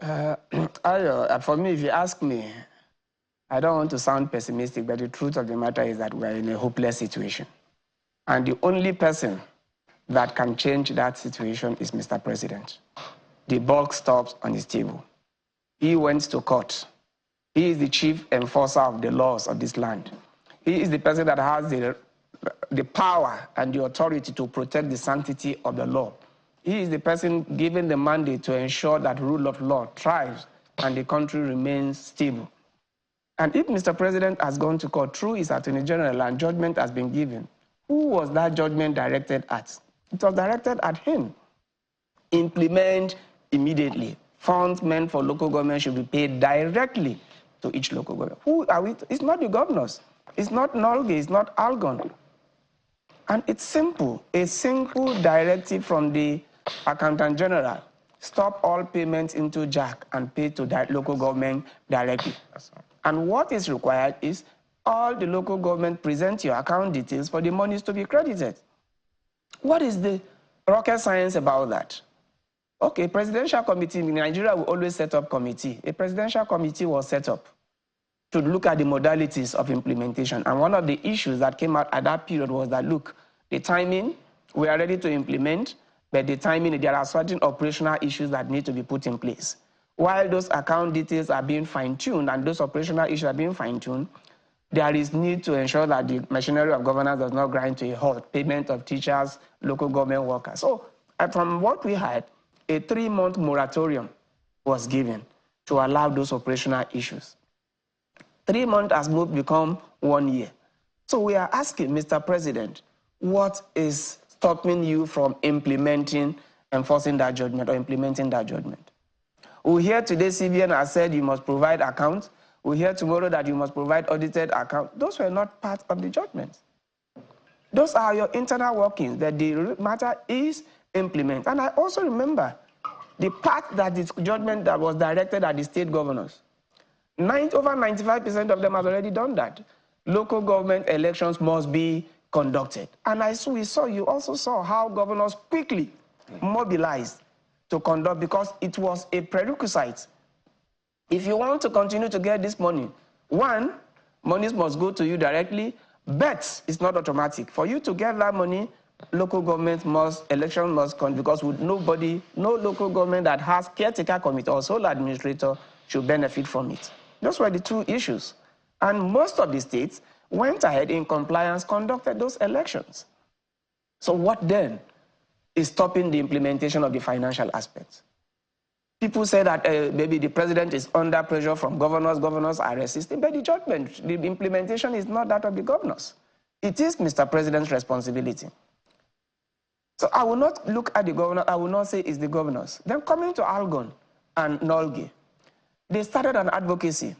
For me, if you ask me, I don't want to sound pessimistic, but the truth of the matter is that we are in a hopeless situation. And the only person that can change that situation is Mr. President. The buck stops on his table. He went to court. He is the chief enforcer of the laws of this land. He is the person that has the power and the authority to protect the sanctity of the law. He is the person given the mandate to ensure that rule of law thrives and the country remains stable. And if Mr. President has gone to court through his Attorney General and judgment has been given, who was that judgment directed at? It was directed at him. Implement immediately. Funds meant for local government should be paid directly to each local government. Who are we? It's not the governors. It's not Nolge. It's not Algon. And it's simple. A simple directive from the Accountant General. Stop all payments into JAC and pay to that local government directly. And what is required is all the local government present your account details for the monies to be credited. What is the rocket science about that? Okay, presidential committee in Nigeria will always set up committee. A presidential committee was set up to look at the modalities of implementation. And one of the issues that came out at that period was that, look, the timing, we are ready to implement, but the timing, there are certain operational issues that need to be put in place. While those account details are being fine-tuned and those operational issues are being fine-tuned, there is need to ensure that the machinery of governance does not grind to a halt, payment of teachers, local government workers. So from what we had, a 3-month moratorium was given to allow those operational issues. 3 months has become 1 year. So we are asking, Mr. President, what is stopping you from enforcing that judgment or implementing that judgment? We hear today CBN has said you must provide accounts. We hear tomorrow that you must provide audited accounts. Those were not part of the judgment. Those are your internal workings, that the matter is implemented. And I also remember the part that the judgment that was directed at the state governors. Over 95% of them have already done that. Local government elections must be conducted. And you also saw how governors quickly mobilized to conduct, because it was a prerequisite. If you want to continue to get this money, one, monies must go to you directly, but it's not automatic. For you to get that money, local government election must come, because with no local government that has caretaker committee or sole administrator should benefit from it. Those were the two issues. And most of the states went ahead in compliance, conducted those elections. So what then is stopping the implementation of the financial aspects? People say that maybe the president is under pressure from governors are resisting, but the judgment, the implementation is not that of the governors. It is Mr. President's responsibility. So I will not look at the governor, I will not say it's the governors. Then coming to Algon and Nolge, they started an advocacy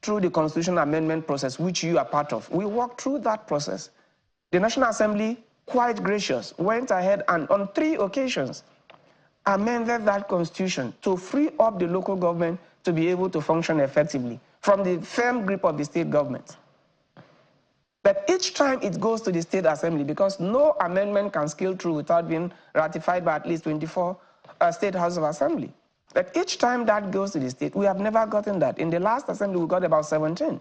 through the constitutional amendment process, which you are part of. We walked through that process. The National Assembly, quite gracious, went ahead and on 3 occasions amended that constitution to free up the local government to be able to function effectively from the firm grip of the state government. But each time it goes to the state assembly, because no amendment can scale through without being ratified by at least 24 state houses of assembly. But each time that goes to the state, we have never gotten that. In the last assembly, we got about 17.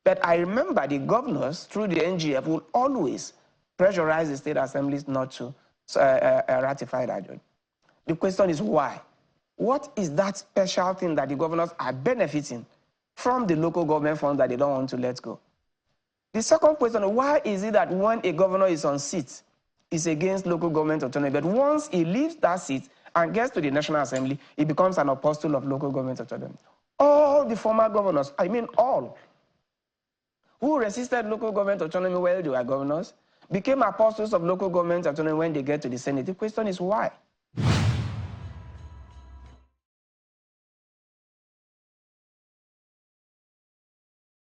But I remember the governors, through the NGF, will always pressurize the state assemblies not to ratify that judgment. The question is why? What is that special thing that the governors are benefiting from the local government fund that they don't want to let go? The second question, why is it that when a governor is on seat, he's against local government autonomy, but once he leaves that seat and gets to the National Assembly, he becomes an apostle of local government autonomy? All the former governors, I mean all, who resisted local government autonomy while they were governors, became apostles of local government autonomy when they get to the Senate. The question is why?